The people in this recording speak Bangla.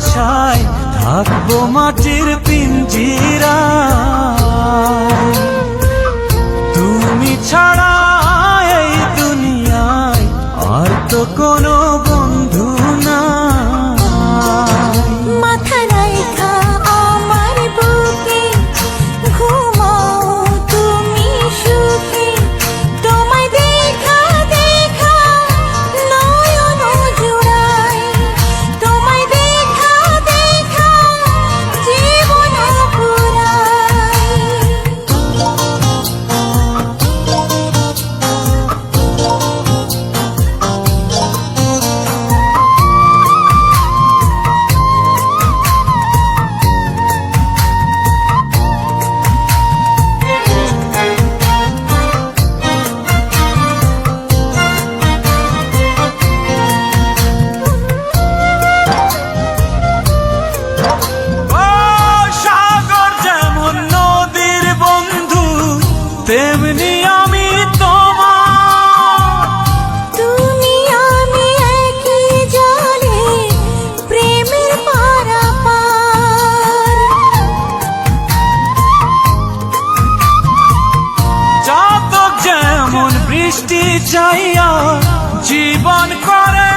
আশায় থাকবো মাটির পিঞ্জিরায়। তুমি ছাড়া এই দুনিয়ায় আর তো কোনো বন্ধু নাই। মাথা রাইখা আমার বুকে ঘুমাও তুমি সুখে, তোমায় দেখা দেখা নয়ন জুড়াই, তোমায় দেখা দেখা জীবন পুরাই। তেমনি আমি তোমার, তুমি আমি একই জলে প্রেমের পারাপার। চাতক যেমন বৃষ্টি চাইয়া জীবন করে